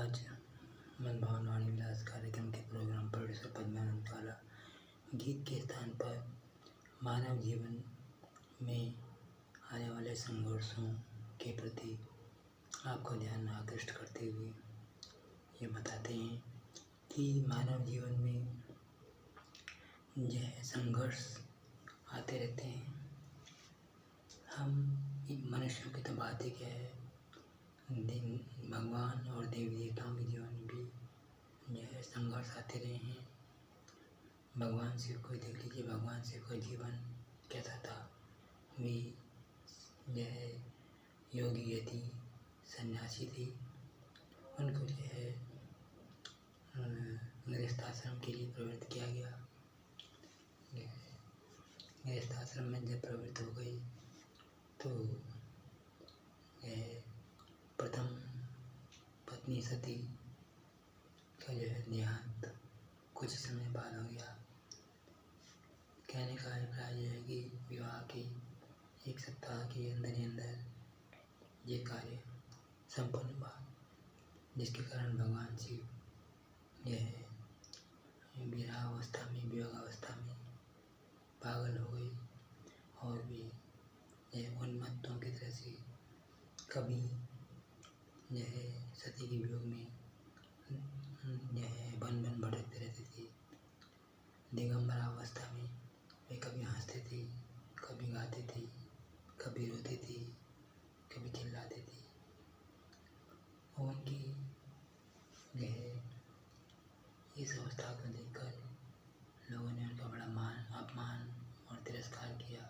आज मनभावन वाणी विलास कार्यक्रम के प्रोग्राम प्रोड्यूसर पद्मानंद वाला गीत के स्थान पर मानव जीवन में आने वाले संघर्षों के प्रति आपका ध्यान आकृष्ट करते हुए ये बताते हैं कि मानव जीवन में यह संघर्ष आते रहते हैं। हम मनुष्यों की तो बात ही क्या है, भगवान और देवी देवताओं के जीवन में भी यह संघर्ष आते रहे हैं। भगवान शिव को देख लीजिए, भगवान शिव का जीवन कैसा था। वे यह योगी यति सन्यासी थी, उनको जो है गृहस्थ आश्रम के लिए प्रवृत्त किया गया। गृहस्थ आश्रम में जब प्रवृत्त हो गई तो प्रथम पत्नी सती का जो है देहांत कुछ समय बाद हो गया। कहने का अभिप्राय यह है कि विवाह के 1 सप्ताह के अंदर ही अंदर ये कार्य संपन्न हुआ, जिसके कारण भगवान शिव यह विरहावस्था में, वियोगावस्था में पागल हो गई और वे यह उन्मत्तों की तरह से कभी यह सती के वियोग में यह बन भटकते रहते थे। दिगंबरा अवस्था में वे कभी हंसते थे, कभी गाते थे, कभी रोते थे, कभी चिल्लाते थे। और उनकी यह इस अवस्था को देखकर लोगों ने उनका बड़ा मान, अपमान और तिरस्कार किया।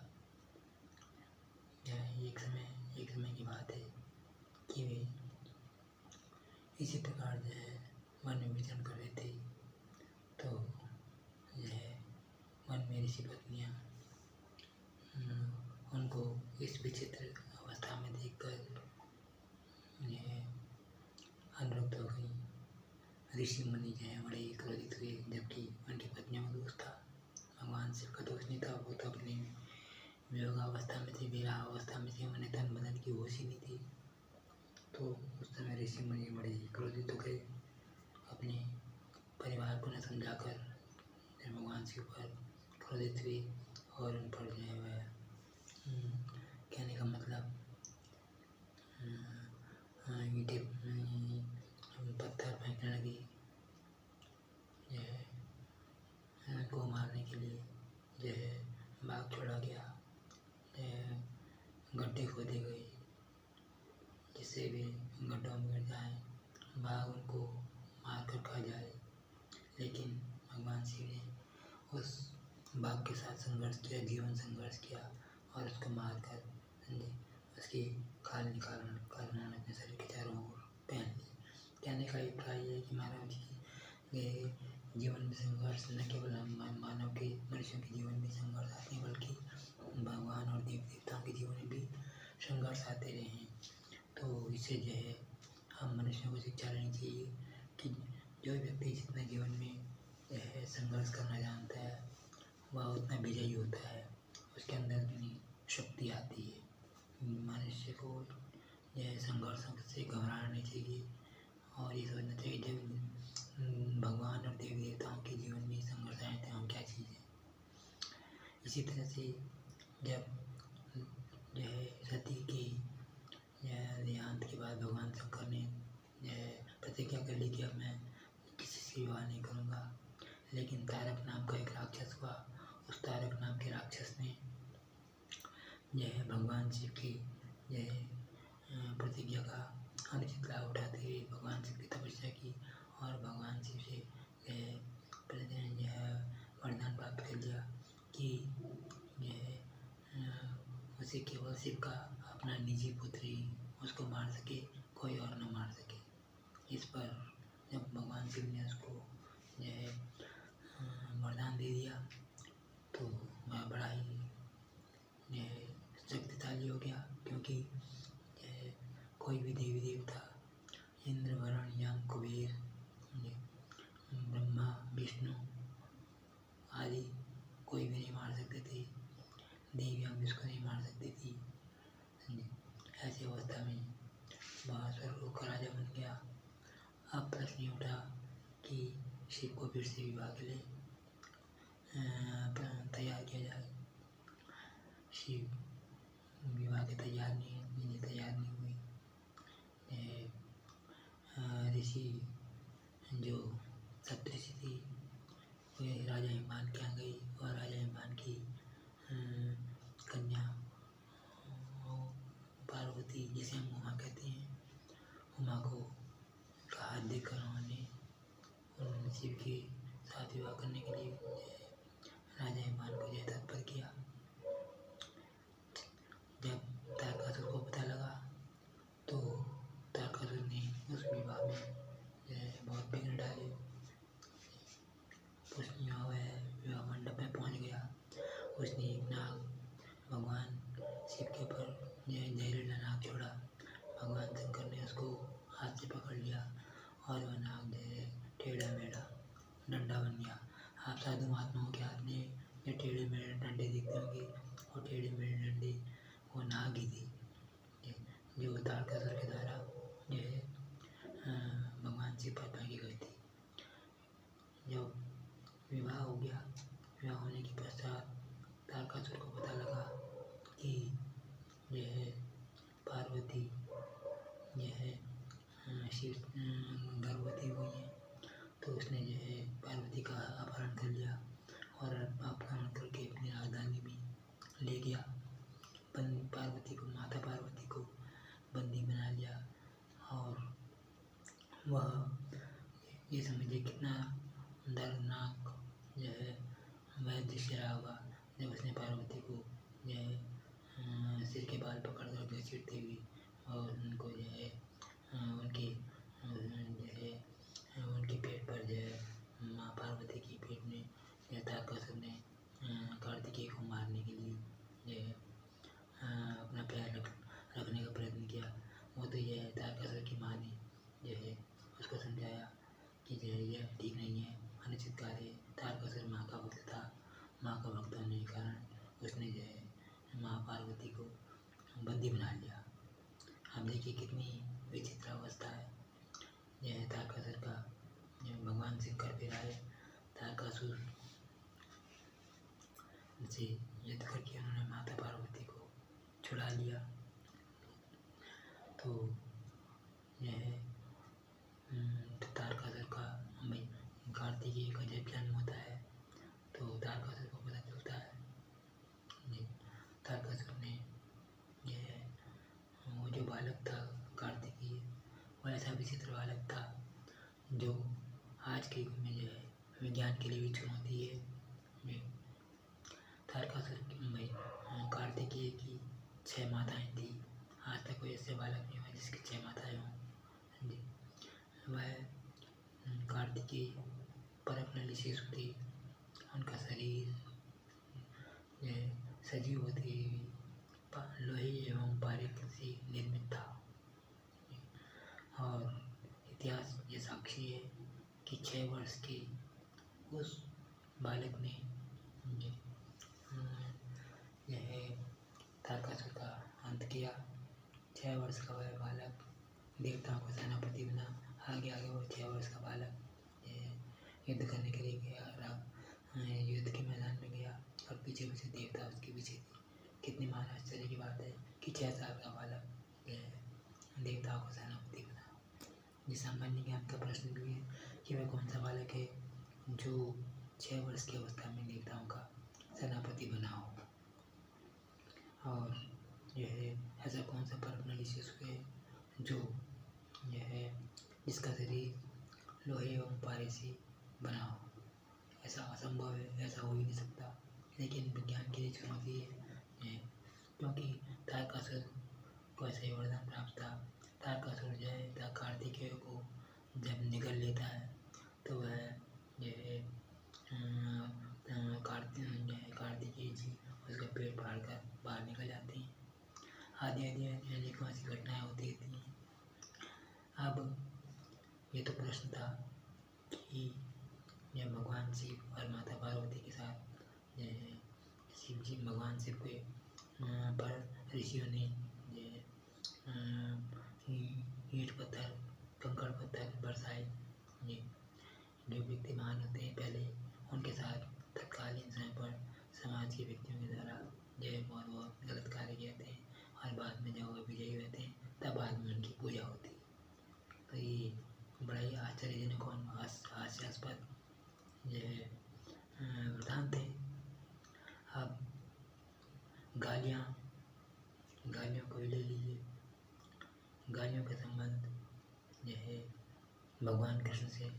यह एक समय की बात है कि वे इसी प्रकार जो है वन में विचरण कर रहे थे, तो यह वन में ऋषि पत्नियाँ उनको इस विचित्र अवस्था में देखकर यह अनुरक्त हो गई। ऋषि मुनि जो है बड़े ही क्रोधित हुए, जबकि उनकी पत्नियों का दोष था। भगवान शिव का दोष नहीं था, वो तो अपनी वियोगावस्था में थे, विरहावस्था में थे, उन्हें तन बदन की होश ही नहीं थी। तो उस समय ऋषि मुनि बड़े ही क्रोधित हो गए, अपने परिवार को न समझाकर भगवान शिव पर क्रोधित हुए और उन पर जो है वह कहने का मतलब ईंटे पत्थर फेंकने लगी। यह को मारने के लिए जो है बाघ छोड़ा गया, गड्ढे खोदे गए जिससे वे गड्ढों में गिर जाए, बाघ उनको मार कर खा जाए। लेकिन भगवान शिव ने उस बाघ के साथ संघर्ष किया, जीवन संघर्ष किया और उसको मार कर उसकी खाल निकाल उन्होंने अपने शरीर के चारों ओर पहन ली। कहने का अभिप्राय है कि मानव जी जीवन में संघर्ष न केवल मानव के मनुष्यों के जीवन में संघर्ष आते हैं, बल्कि भगवान और देवी देवताओं के जीवन में भी संघर्ष आते रहे हैं। तो इससे जो है हम मनुष्यों को शिक्षा लेनी चाहिए कि जो व्यक्ति जितना जीवन में यह संघर्ष करना जानता है वह उतना विजयी होता है, उसके अंदर उतनी शक्ति आती है। मनुष्य को यह संघर्षों से घबराना नहीं चाहिए और ये सोचना चाहिए जब भगवान और देवी देवताओं के जीवन में संघर्ष आए थे हम क्या चीज़ है। इसी तरह से जब यह सती के देहांत के बाद भगवान शंकर ने यह प्रतिज्ञा कर ली कि अब मैं किसी से विवाह नहीं करूँगा, लेकिन तारक नाम का एक राक्षस हुआ। उस तारक नाम के राक्षस ने यह भगवान शिव की यह प्रतिज्ञा का अनुचित लाभ उठाते हुए भगवान शिव की तपस्या की और भगवान शिव से यह वरदान प्राप्त कर लिया कि यह उसे केवल शिव का अपना निजी पुत्र ही उसको मार सके, कोई और न मार सके। इस पर जब भगवान शिव ने उसको यह वरदान दे दिया तो वह बड़ा ही यह शक्तिशाली हो गया, क्योंकि कोई भी देवी देवता इंद्र, वरुण, यम, कुबेर, ब्रह्मा, विष्णु आदि कोई भी नहीं मार सकते थे। देवियाँ भी उसको नहीं मार सकती थी। ऐसी अवस्था में महासुर को राजा बन गया। अब प्रश्न ये उठा कि शिव को फिर से विवाह के लिए तैयार किया जाए। शिव विवाह के तैयार नहीं हुई। ऋषि जो सप्तऋषि थी वे राजा हिमान के यहाँ गई और राजा हिमान की कन्या पार्वती, जिसे हम उमा कहते हैं, उमा को का हाथ देखकर उन्होंने शिव के साथ विवाह करने के लिए राजा हिमान को तत्पर किया। जब तारकासुर को पता लगा तो तारकासुर ने उस विवाह में बहुत विघ्न डाले। उसने विवाह मंडप में पहुंच गया। उसने एक नाग भगवान शिव के ऊपर जहरीला नाग छोड़ा। भगवान शंकर ने उसको हाथ से पकड़ लिया और वह नाग टेढ़ा मेढ़ा डंडा बन गया। आप साधु महात्माओं के हाथ में ये टेढ़े मेढ़े डंडे दिखते होंगे, और टेढ़े मेढ़े डंडे वो नाग ही थी जो तारकासुर के द्वारा भगवान शिव पर फेंकी गई थी। जब विवाह हो गया, विवाह होने के पश्चात तारकासुर को पता लगा कि यह पार्वती शिव गर्भवती हुई है, तो उसने पार्वती का अपहरण कर लिया और अपहरण करके अपनी राजधानी में ले गया। माता पार्वती को बंदी बना लिया। और वह ये समझिए कितना दर्दनाक वह दृश्य रहा होगा जब उसने पार्वती को सिर के बाल पकड़ कर घसीटते हुए और उनको उनके पेट पर माँ पार्वती की पेट में तारकासुर ने कार्तिकेय को मारने के लिए अपना पैर रखने का प्रयत्न किया। वो तो तारकासुर की माँ ने उसको समझाया कि यह ठीक नहीं है, अनुचित कार्य है। तारकासुर माँ का भक्त था। माँ का भक्त होने के कारण उसने माँ पार्वती को बंदी बना लिया। हम देखिए कितनी विचित्र अवस्था है यह तारकासुर का। भगवान शिव कर भी रहा है, तारकासुर से युद्ध करके उन्होंने माता पार्वती को छुड़ा लिया। तो यह तारकासुर का कार्तिकेय का जब जन्म होता है तो तारकासुर को पता चलता है। तारकासुर ने वो जो बालक था कार्तिकेय, वो ऐसा विचित्र बालक था जो आज के युग में विज्ञान के लिए भी चुनौती है। तारकासुर कार्तिकेय की 6 माताएं थी। आज तक कोई ऐसे बालक नहीं हुआ जिसकी 6 माताएं हों। वह कार्तिकेय परमनली शिशु थे। उनका शरीर सजीव होते लोहे एवं बारीक से निर्मित था। और इतिहास ये साक्षी है कि 6 वर्ष के उस बालक ने तारकासुर का अंत किया। 6 वर्ष का वह बालक देवताओं का सेनापति बना। आगे वो 6 वर्ष का बालक युद्ध करने के लिए गया, युद्ध के मैदान में गया और पीछे देवता उसके पीछे थे। कितनी महान आश्चर्य की बात है कि 6 साल का बालक देवताओं का सेनापति बना। ये सामान्य ज्ञान का प्रश्न भी है कि वह कौन सा बालक है जो 6 वर्ष की अवस्था में देवताओं का सेनापति बना हो। और ऐसा कौन सा परमनली शिशु है जो जिसका शरीर लोहे एवं पारे से बना हो। ऐसा असंभव है, ऐसा हो ही नहीं सकता। लेकिन विज्ञान के लिए चुनौती है, क्योंकि तारकासुर को ऐसा ही वरदान प्राप्त था। तारकासुर कार्तिकेय को जब निगल लेता है तो वह कार्तिकेय जी उसका पेट फाड़ कर बाहर निकल जाते हैं। आदि अनेकों ऐसी घटनाएं होती रहती हैं। अब ये तो प्रश्न था कि यह भगवान शिव और माता पार्वती के साथ भगवान शिव के पर ऋषियों ने ईंट पत्थर कंकड़ पत्थर बरसाए। ये जो व्यक्ति महान होते हैं पहले उनके साथ तत्कालीन समय पर समाज के व्यक्तियों के द्वारा जो बहुत गलत कार्य किए थे और बाद में जब वो विजयी हुए थे तब बाद में उनकी पूजा होती। तो ये बड़ा ही आश्चर्यजनक और हास्यास्पद जो है वृतांत है। अब गालियों को ले लीजिए। गालियों का संबंध जो है भगवान कृष्ण से।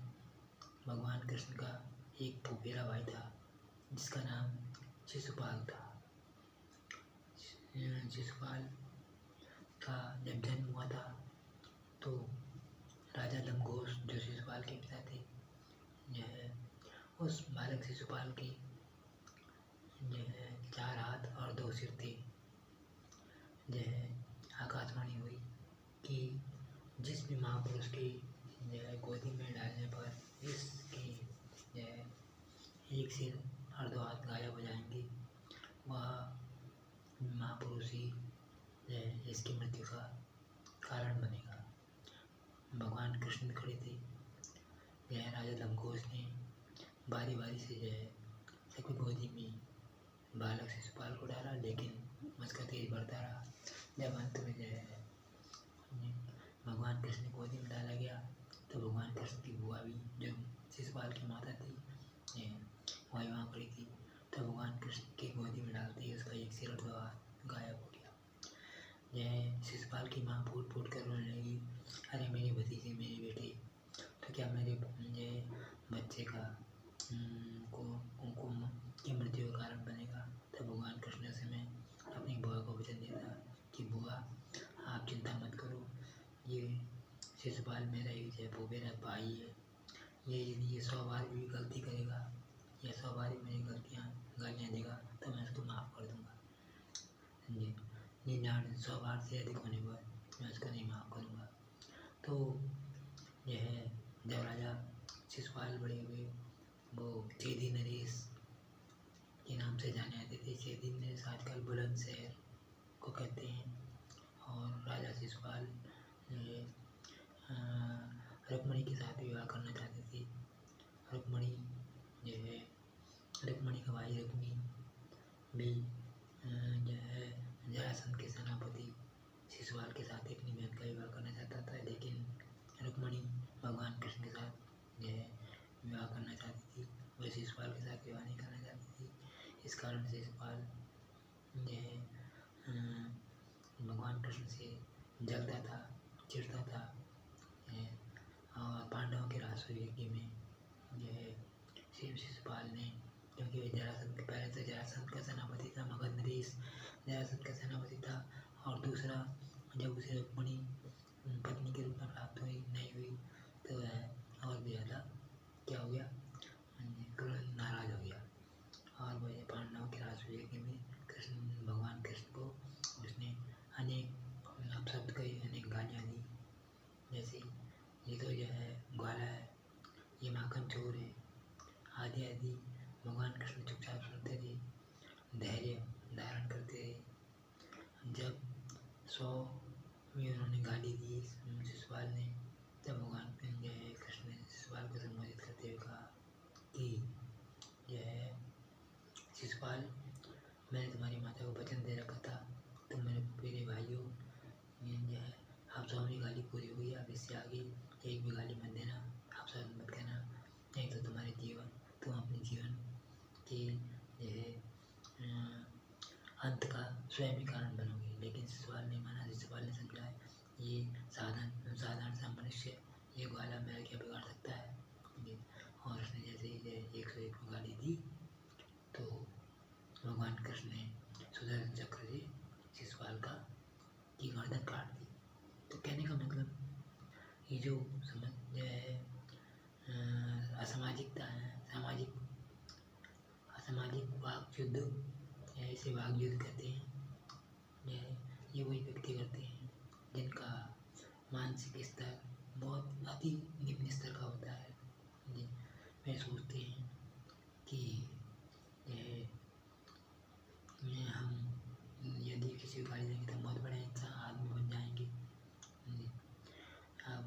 भगवान कृष्ण का एक फुफेरा भाई था जिसका नाम शिशुपाल था। शिशुपाल का जब जन्म हुआ था तो राजा लंबघोष जो शिशुपाल के पिता थे जो है उस बालक शिशुपाल के जो है 4 हाथ और 2 सिर थे। जो है आकाशवाणी हुई कि जिस भी महापुरुष की जो है गोदी में डालने पर इसके जो है 1 सिर और 2 हाथ गायब हो जाएंगे, वह महापुरुष ही जो है इसकी मृत्यु का कारण बनेगा। भगवान कृष्ण खड़े थे। यह राजा लंबघोष ने बारी बारी से जो है सबकी गोदी में बालक शिशुपाल को डाला, लेकिन उसका तेज बढ़ता रहा। जब अंत में जो है भगवान कृष्ण गोदी में डाला गया तो भगवान कृष्ण की बुआ भी जो शिशुपाल की माता थी वही वहाँ खड़ी थी। तो भगवान कृष्ण की गोदी में डालते ही उसका 1 सिर और 2 हाथ गायब हो गया। यह शिशुपाल की माँ फूट फूट कर रोने लगी, अरे मेरी भतीजी, मेरे बेटे, तो क्या मेरे बच्चे का उनको की मृत्यु का कारण बनेगा। तब भगवान कृष्ण उस समय अपनी बुआ को वचन देता कि बुआ आप चिंता मत करो, ये शिशुपाल मेरा ही जो फुफेरा भाई है, ये यदि ये 100 बार भी गलती करेगा या 100 बार भी मेरी गालियाँ देगा तो मैं उसको माफ़ कर दूँगा। ये 100 बार से अधिक होने पर मैं उसको नहीं माफ़ करूँगा। तो यह जब राजा शिशुपाल बड़े हुए वो चेदी नरेश के नाम से जाने जाते थे। चेदी नरेश आजकल बुलंदशहर को कहते हैं। और राजा शिशुपाल रुक्मणी के साथ विवाह करना चाहते थे। रुक्मणी जो है रुक्मणी का भाई रुक्मी भी जो है जरासंध के सेनापति शिशुपाल के साथ अपनी बहन का विवाह करना चाहता था, लेकिन रुक्मणी भगवान कृष्ण के साथ जो है विवाह करना चाहती थी, वह शिशुपाल के साथ विवाह नहीं करना चाहती थी। इस कारण से शिशुपाल जो है भगवान कृष्ण से जलता था, चिढ़ता था। और पांडवों के राष्ट्रयज्ञ में जो है शिशुपाल ने, क्योंकि वह जरासंध के पहले से जरासंध का सेनापति था, मगध नरेश जरासंध का सेनापति था, और दूसरा जब उसे रुक्मणी पत्नी के रूप में प्राप्त नहीं हुई तो वह और भी ज़्यादा क्या हो गया, नाराज हो गया। और वह पांडवों के राष्ट्रयज्ञ में भगवान कृष्ण को उसने अनेक अपशब्द कही, अनेक गालियाँ दी, जैसे ये तो जो है ग्वाला है, ये माखन चोर है, आदि आदि। भगवान कृष्ण चुपचाप सुनते थे, धैर्य धारण करते रहे। जब 100 में उन्होंने गाली दी शिशुपाल ने, तब भगवान कृष्ण ने शिशुपाल को संबोधित करते हुए कहा कि यह है शिशुपाल, मैंने तुम्हारी माता को वचन दे रखा था, तुम मेरे भाइयों जो है आप 100वीं गाली पूरी हो गई, अब इससे आगे एक भी गाली मत देना, आप सब मत कहना, नहीं तो तुम अपने जीवन के जो है अंत का स्वयं ही कारण बनोगे। लेकिन शिशुपाल ने माना। शिशुपाल ने समझा ये साधारण सा मनुष्य, ये ग्वाला मेरा क्या बिगाड़ सकता है। और उसने जैसे ही 101 को गाली दी तो भगवान कृष्ण ने सुदर्शन चक्र से शिशुपाल की गर्दन काट दी। तो कहने का मतलब ये जो जो है असामाजिकता है, असामाजिक वाक युद्ध, ऐसे वाक युद्ध कहते हैं, ये वही व्यक्ति करते हैं जिनका मानसिक स्तर बहुत अति निम्न स्तर का होता है। वे सोचते हैं कि हम यदि किसी को गाली देंगे तो बहुत बड़े इंसान आदमी बन जाएंगे।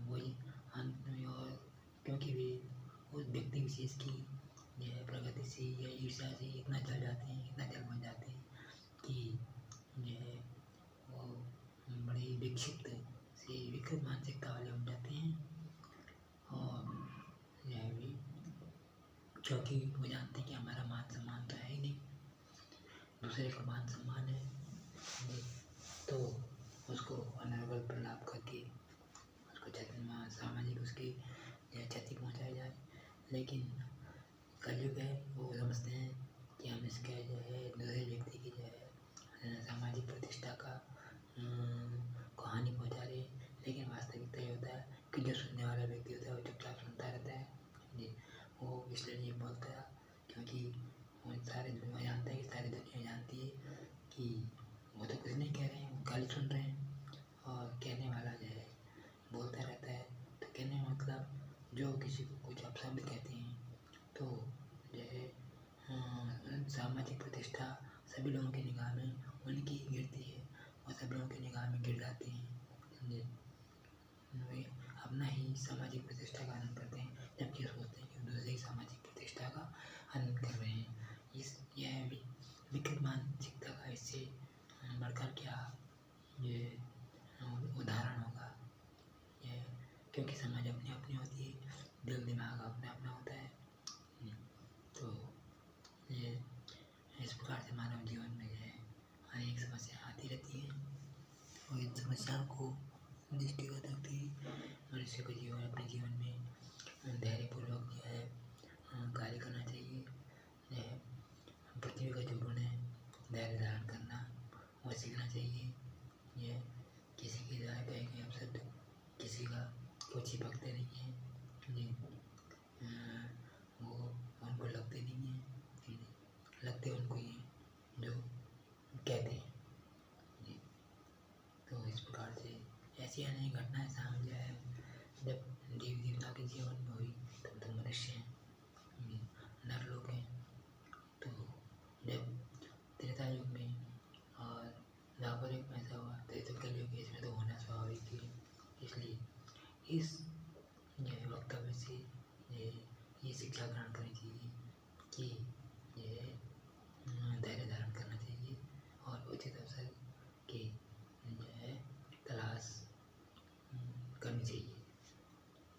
वही जलसी या ईर्ष्या से इतना जल जाते हैं, इतना जल बन जाते हैं कि जो है वो बड़ी विक्षिप्त से विकृत मानसिकता वाले हो जाते हैं। और जो है भी क्योंकि वो जानते हैं कि हमारा मान सम्मान तो है ही नहीं, दूसरे का मान सम्मान है, तो उसको अनर्गल प्रलाप करके उसको सामाजिक उसकी क्षति पहुँचाई जाए। लेकिन कलयुग है, वो समझते हैं कि हम इसके जो है दूसरे व्यक्ति की जो है सामाजिक प्रतिष्ठा का को हानि पहुँचा रहे हैं। लेकिन वास्तविकता ये होता है कि जो सुनने वाला व्यक्ति होता है वो चुपचाप सुनता रहता है जी। वो इसलिए नहीं बोलता क्योंकि वो सारी दुनिया जानता है कि सारी दुनिया जानती है कि वो तो कुछ नहीं कह रहे हैं, वो खाली सुन रहे हैं। और कहने वाला जो है बोलता रहता है। तो कहने का मतलब जो किसी को कुछ अपशब्द कहते हैं तो जो है सामाजिक प्रतिष्ठा सभी लोगों की निगाह में उनकी गिरती है और सभी लोगों की निगाह में गिर जाती हैं। वे अपना ही सामाजिक प्रतिष्ठा का हनन करते हैं, जबकि सोचते हैं कि दूसरे की सामाजिक प्रतिष्ठा का हनन कर रहे हैं। यह विकृत मानसिकता का इससे बढ़कर क्या ये उदाहरण होगा। ये क्योंकि समाज अपनी अपनी होती है, दिल दिमाग अपना अपना होता है। तो ये इस प्रकार से मानव जीवन में जो है अनेक समस्या आती रहती हैं और इन समस्याओं को दृष्टिगत रखते ही मनुष्य को अपने जीवन में धैर्यपूर्वक जो है कार्य करना चाहिए। जो है पृथ्वी का जो गुण है धैर्य धारण करना, वो सीखना चाहिए। यह किसी की राय कहे गए अपशब्द किसी का को चिपकते नहीं हैं, वो उनको लगते नहीं हैं, लगते उनको ही जो कहते हैं जी। तो इस प्रकार से ऐसी अनेक घटनाएं सामने है। जब देवी देवता के जीवन में हुई तब तो मनुष्य हैं, नर लोग हैं। तो जब त्रेता युग में और द्वापर युग में ऐसा हुआ, त्रेता कलयुग इसमें तो होना स्वाभाविक है। इसलिए इस वक्तव्य से ये शिक्षा ग्रहण करनी चाहिए कि ये धैर्य धारण करना चाहिए और उचित अवसर की जो है तलाश करनी चाहिए।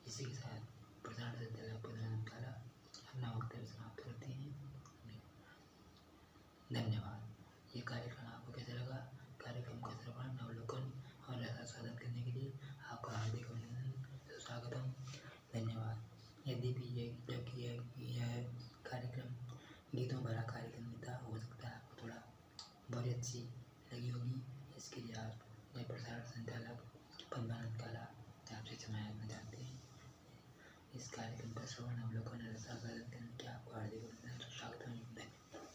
इसी के साथ प्रधान संचालक अपना वक्तव्य समाप्त करते हैं। धन्यवाद। ये कार्यक्रम आपको कैसा लगा? कार्यक्रम का श्रवण, अवलोकन और रसास्वादन करने के लिए आपका हार्दिक अभिनंदन, स्वागतम, धन्यवाद। यदि भी यह कार्यक्रम गीतों भरा कार्यक्रम था, हो सकता है आपको थोड़ा बोरियत सी लगी होगी। इसके लिए आप प्रसारण संचालक पद्मानंद काला आपसे क्षमा याचना चाहते हैं। इस कार्यक्रम का श्रवण, अवलोकन और रसास्वादन करने के आपको हार्दिक अभिनंदन, स्वागतम, धन्यवाद।